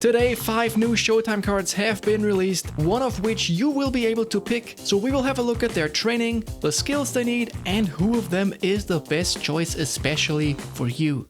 Today, 5 new Showtime cards have been released, one of which you will be able to pick, so we will have a look at their training, the skills they need, and who of them is the best choice especially for you.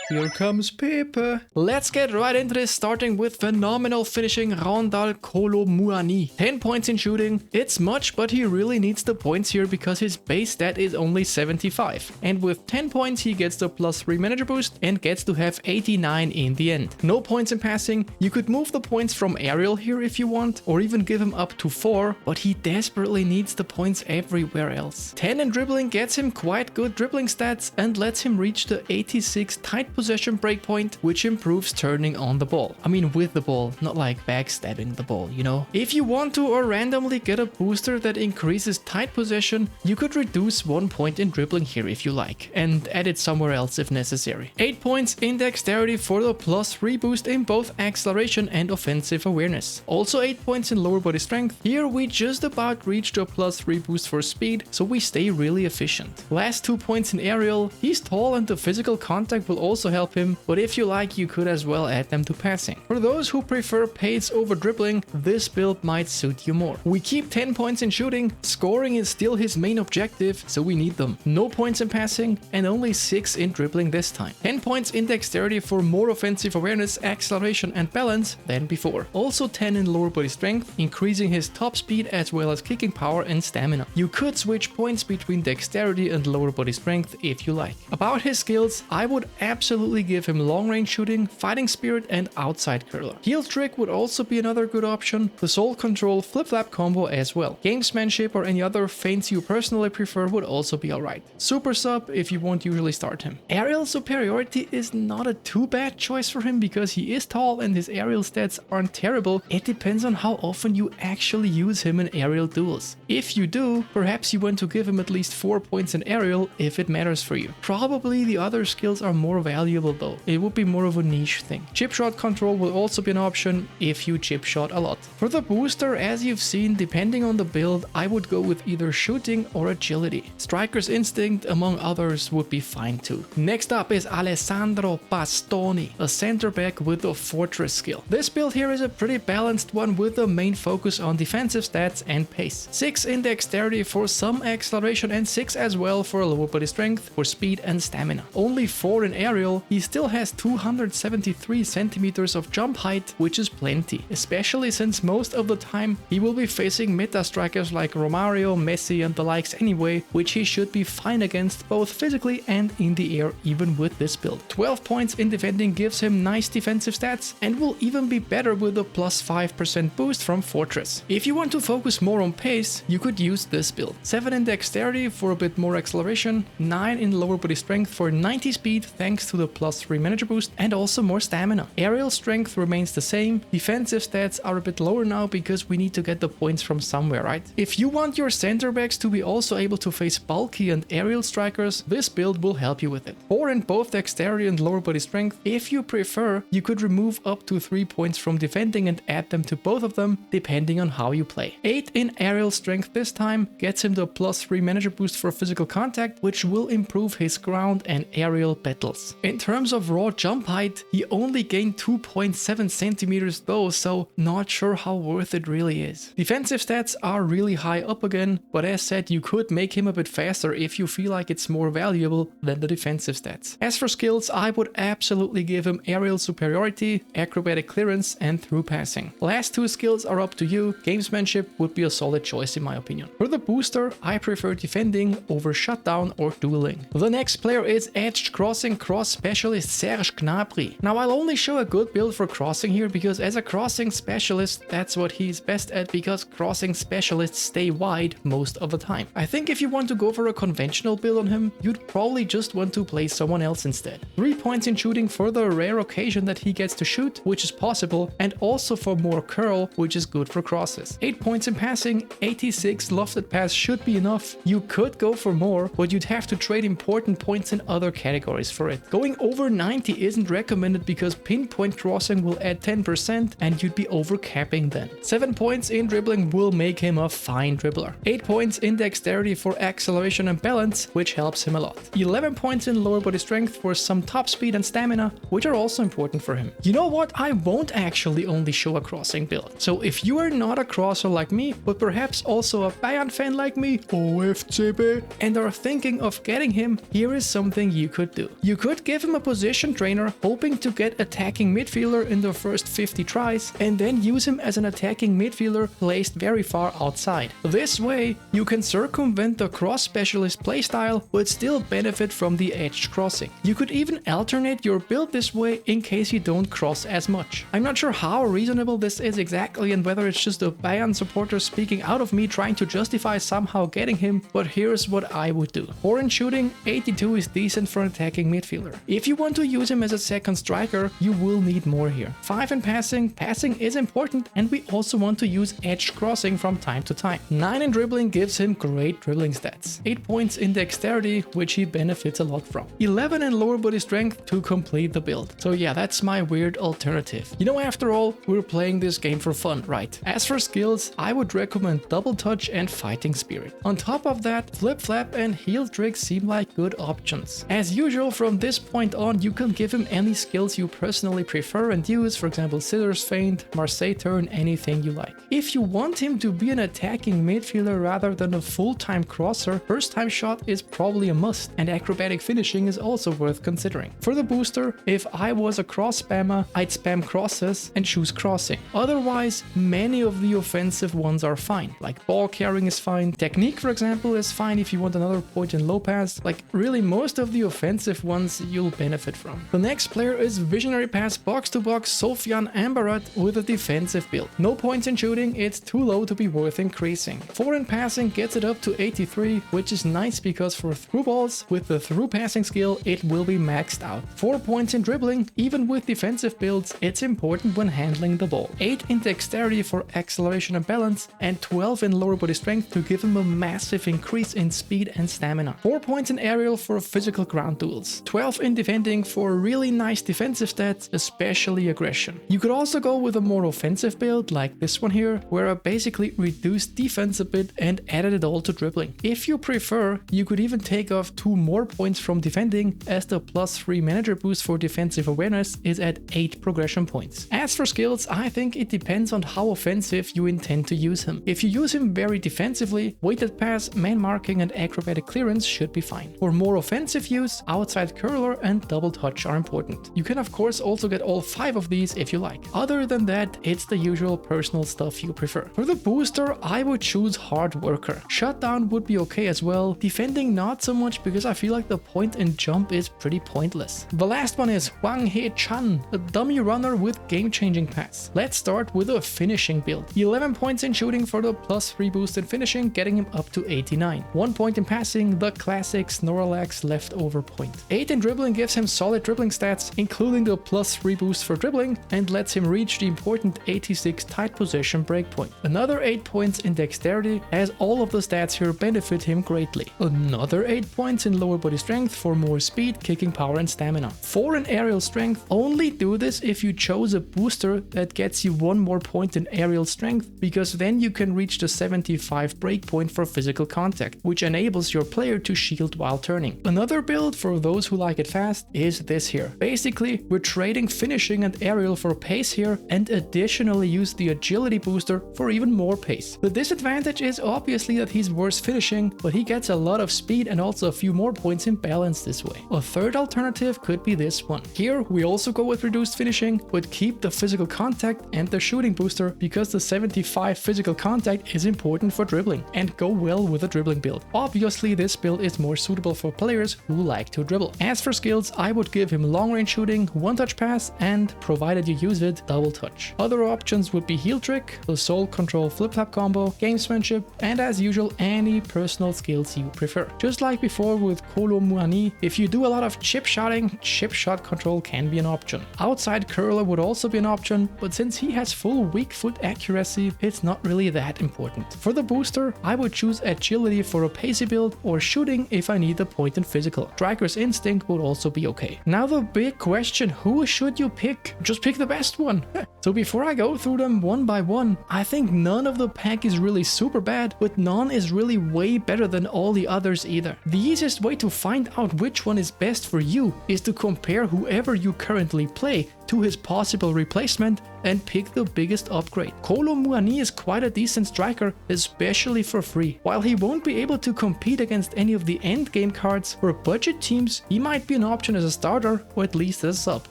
Here comes Pepe. Let's get right into this, starting with phenomenal finishing Rondal Kolo Muani. 10 points in shooting. It's much, but he really needs the points here because his base stat is only 75. And with 10 points he gets the +3 manager boost and gets to have 89 in the end. No points in passing. You could move the points from aerial here if you want, or even give him up to 4, but he desperately needs the points everywhere else. 10 in dribbling gets him quite good dribbling stats and lets him reach the 86 tight possession breakpoint, which improves turning on the ball. I mean with the ball, not like backstabbing the ball, you know? If you want to or randomly get a booster that increases tight possession, you could reduce 1 point in dribbling here if you like, and add it somewhere else if necessary. 8 points in dexterity for the +3 boost in both acceleration and offensive awareness. Also 8 points in lower body strength. Here we just about reached a +3 boost for speed, so we stay really efficient. Last 2 points in aerial. He's tall and the physical contact will also help him, but if you like you could as well add them to passing. For those who prefer pace over dribbling, this build might suit you more. We keep 10 points in shooting. Scoring is still his main objective, so we need them. No points in passing and only 6 in dribbling this time. 10 points in dexterity for more offensive awareness, acceleration and balance than before. Also 10 in lower body strength, increasing his top speed as well as kicking power and stamina. You could switch points between dexterity and lower body strength if you like. About his skills, I would absolutely give him long range shooting, fighting spirit and outside curler. Heal trick would also be another good option. The soul control flip flap combo as well. Gamesmanship or any other feints you personally prefer would also be alright. Super sub if you won't usually start him. Aerial superiority is not a too bad choice for him because he is tall and his aerial stats aren't terrible. It depends on how often you actually use him in aerial duels. If you do, perhaps you want to give him at least 4 points in aerial if it matters for you. Probably the other skills are more valuable though. It would be more of a niche thing. Chip shot control will also be an option if you chip shot a lot. For the booster, as you've seen, depending on the build, I would go with either shooting or agility. Striker's instinct, among others, would be fine too. Next up is Alessandro Bastoni, a center back with a fortress skill. This build here is a pretty balanced one with the main focus on defensive stats and pace. 6 in dexterity for some acceleration and 6 as well for lower body strength, for speed and stamina. Only 4 in aerial. He still has 273 centimeters of jump height, which is plenty, especially since most of the time he will be facing meta strikers like Romario, Messi and the likes anyway, which he should be fine against both physically and in the air even with this build. 12 points in defending gives him nice defensive stats and will even be better with a +5% boost from Fortress. If you want to focus more on pace, you could use this build. 7 in dexterity for a bit more acceleration, 9 in lower body strength for 90 speed thanks to the +3 manager boost and also more stamina. Aerial strength remains the same. Defensive stats are a bit lower now because we need to get the points from somewhere, right? If you want your center backs to be also able to face bulky and aerial strikers, this build will help you with it. 4 in both dexterity and lower body strength. If you prefer, you could remove up to 3 points from defending and add them to both of them depending on how you play. 8 in aerial strength this time gets him the +3 manager boost for physical contact, which will improve his ground and aerial battles. In terms of raw jump height, he only gained 2.7 centimeters though, so not sure how worth it really is. Defensive stats are really high up again, but as said, you could make him a bit faster if you feel like it's more valuable than the defensive stats. As for skills, I would absolutely give him aerial superiority, acrobatic clearance and through passing. Last 2 skills are up to you. Gamesmanship would be a solid choice in my opinion. For the booster, I prefer defending over shutdown or dueling. The next player is edged crossing cross specialist Serge Gnabry. Now I'll only show a good build for crossing here because as a crossing specialist, that's what he's best at because crossing specialists stay wide most of the time. I think if you want to go for a conventional build on him, you'd probably just want to play someone else instead. 3 points in shooting for the rare occasion that he gets to shoot, which is possible, and also for more curl, which is good for crosses. 8 points in passing, 86 lofted pass should be enough. You could go for more, but you'd have to trade important points in other categories for it. Going Going over 90 isn't recommended because pinpoint crossing will add 10% and you'd be overcapping then. 7 points in dribbling will make him a fine dribbler. 8 points in dexterity for acceleration and balance, which helps him a lot. 11 points in lower body strength for some top speed and stamina, which are also important for him. You know what? I won't actually only show a crossing build. So if you are not a crosser like me, but perhaps also a Bayern fan like me, OFCB, and are thinking of getting him, here is something you could do. You could give him a position trainer, hoping to get attacking midfielder in the first 50 tries, and then use him as an attacking midfielder placed very far outside. This way, you can circumvent the cross specialist playstyle, but still benefit from the edged crossing. You could even alternate your build this way in case you don't cross as much. I'm not sure how reasonable this is exactly and whether it's just a Bayern supporter speaking out of me trying to justify somehow getting him, but here's what I would do. 4 in shooting, 82 is decent for an attacking midfielder. If you want to use him as a second striker, you will need more here. 5 in passing, passing is important, and we also want to use edge crossing from time to time. 9 in dribbling gives him great dribbling stats. 8 points in dexterity, which he benefits a lot from. 11 in lower body strength to complete the build. So yeah, that's my weird alternative. You know, after all, we're playing this game for fun, right? As for skills, I would recommend double touch and fighting spirit. On top of that, flip flap and heel trick seem like good options. As usual, from this point on, you can give him any skills you personally prefer and use, for example, scissors feint, Marseille turn, anything you like. If you want him to be an attacking midfielder rather than a full-time crosser, first time shot is probably a must, and acrobatic finishing is also worth considering. For the booster, if I was a cross spammer, I'd spam crosses and choose crossing. Otherwise, many of the offensive ones are fine, like ball carrying is fine, technique for example is fine if you want another point in low pass, like really most of the offensive ones you'll benefit from. The next player is visionary pass box to box Sofian Amrabat with a defensive build. No points in shooting, it's too low to be worth increasing. 4 in passing gets it up to 83, which is nice because for through balls, with the through passing skill, it will be maxed out. 4 points in dribbling, even with defensive builds, it's important when handling the ball. 8 in dexterity for acceleration and balance, and 12 in lower body strength to give him a massive increase in speed and stamina. 4 points in aerial for physical ground duels. 12 in defending for really nice defensive stats, especially aggression. You could also go with a more offensive build like this one here, where I basically reduced defense a bit and added it all to dribbling. If you prefer, you could even take off 2 more points from defending, as the +3 manager boost for defensive awareness is at 8 progression points. As for skills, I think it depends on how offensive you intend to use him. If you use him very defensively, weighted pass, man marking and acrobatic clearance should be fine. For more offensive use, outside curler and double touch are important. You can of course also get all 5 of these if you like. Other than that, it's the usual personal stuff you prefer. For the booster, I would choose hard worker. Shutdown would be okay as well, defending not so much because I feel like the point and jump is pretty pointless. The last one is Hwang Hee-Chan, a dummy runner with game-changing pass. Let's start with a finishing build. 11 points in shooting for the +3 boost in finishing, getting him up to 89. 1 point in passing, the classic Snorlax leftover point. 8 in dribbling gives him solid dribbling stats, including the +3 boost for dribbling, and lets him reach the important 86 tight possession breakpoint. Another 8 points in dexterity, as all of the stats here benefit him greatly. Another 8 points in lower body strength for more speed, kicking power and stamina. 4 in aerial strength. Only do this if you chose a booster that gets you 1 more point in aerial strength, because then you can reach the 75 breakpoint for physical contact, which enables your player to shield while turning. Another build for those who like it fast is this here. Basically, we're trading finishing and aerial for pace here, and additionally use the agility booster for even more pace. The disadvantage is obviously that he's worse finishing, but he gets a lot of speed and also a few more points in balance this way. A third alternative could be this one. Here we also go with reduced finishing, but keep the physical contact and the shooting booster, because the 75 physical contact is important for dribbling and go well with a dribbling build. Obviously this build is more suitable for players who like to dribble. As for skills, I would give him long range shooting, one touch pass, and provided you use it, double touch. Other options would be heel trick, the soul control flip flap combo, gamesmanship, and as usual any personal skills you prefer. Just like before with Kolo Muani, if you do a lot of chip shotting, chip shot control can be an option. Outside curler would also be an option, but since he has full weak foot accuracy, it's not really that important. For the booster, I would choose agility for a pacey build, or shooting if I need a point in physical. Striker's instinct would also also be okay. Now the big question, who should you pick? Just pick the best one. So before I go through them one by one, I think none of the pack is really super bad, but none is really way better than all the others either. The easiest way to find out which one is best for you is to compare whoever you currently play to his possible replacement and pick the biggest upgrade. Kolo Muani is quite a decent striker, especially for free. While he won't be able to compete against any of the endgame cards for budget teams, he might be an option as a starter or at least as a sub.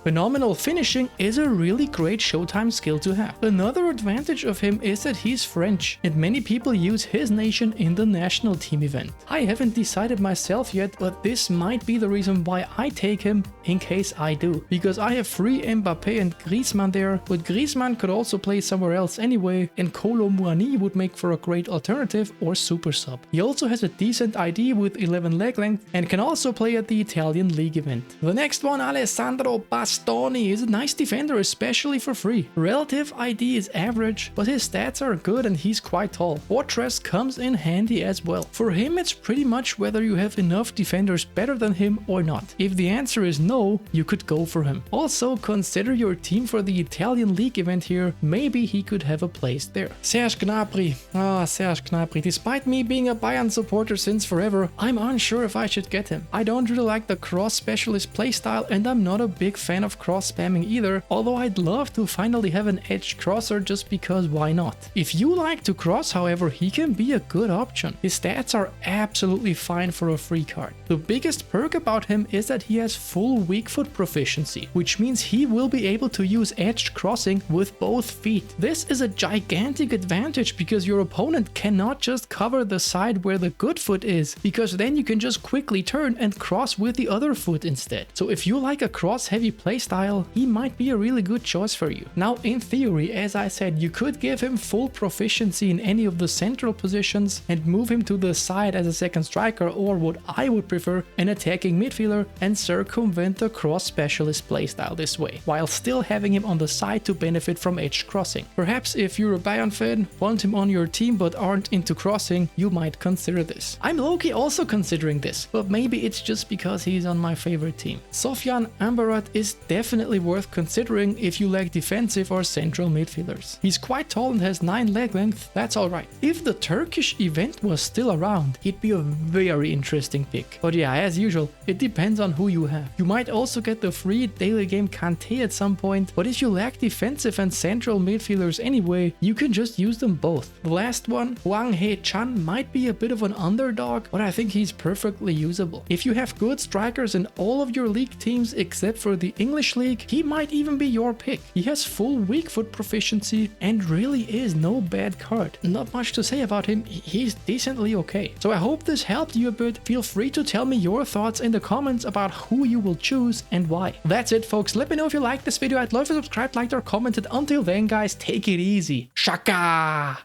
Phenomenal finishing is a really great showtime skill to have. Another advantage of him is that he's French and many people use his nation in the national team event. I haven't decided myself yet, but this might be the reason why I take him in case I do, because I have free Mbappe and Griezmann there, but Griezmann could also play somewhere else anyway, and Kolo Muani would make for a great alternative or super sub. He also has a decent ID with 11 leg length and can also play at the Italian league event. The next one, Alessandro Bastoni, is a nice defender, especially for free. Relative ID is average, but his stats are good and he's quite tall. Fortress comes in handy as well. For him, it's pretty much whether you have enough defenders better than him or not. If the answer is no, you could go for him. Also, consider your team for the Italian league event here. Maybe he could have a place there. Serge Gnabry. Serge Gnabry. Despite me being a Bayern supporter since forever, I'm unsure if I should get him. I don't really like the cross specialist playstyle and I'm not a big fan of cross spamming either, although I'd love to finally have an edged crosser just because why not? If you like to cross, however, he can be a good option. His stats are absolutely fine for a free card. The biggest perk about him is that he has full weak foot proficiency, which means he will be able to use edged crossing with both feet. This is a gigantic advantage because your opponent cannot just cover the side where the good foot is, because then you can just quickly turn and cross with the other foot instead. So if you like a cross heavy playstyle, he might be a really good choice for you. Now in theory, as I said, you could give him full proficiency in any of the central positions and move him to the side as a second striker, or what I would prefer, an attacking midfielder, and circumvent the cross specialist playstyle this way, while still having him on the side to benefit from edge crossing. Perhaps if you're a Bayern fan, want him on your team but aren't into crossing, you might consider this. I'm low-key also considering this, but maybe it's just because he's on my favorite team. Sofyan Amrabat is definitely worth considering if you like defensive or central midfielders. He's quite tall and has 9 leg length, that's alright. If the Turkish event was still around, he'd be a very interesting pick. But yeah, as usual, it depends on who you have. You might also get the free daily game Kante at some point, but if you lack defensive and central midfielders anyway, you can just use them both. The last one, Hwang Hee-Chan, might be a bit of an underdog, but I think he's perfectly usable. If you have good strikers in all of your league teams except for the English league, he might even be your pick. He has full weak foot proficiency and really is no bad card. Not much to say about him, he's decently okay. So I hope this helped you a bit. Feel free to tell me your thoughts in the comments about who you will choose and why. That's it folks, let me know if you liked this video. I'd love if you subscribed, liked or commented. Until then guys, take it easy. Shaka!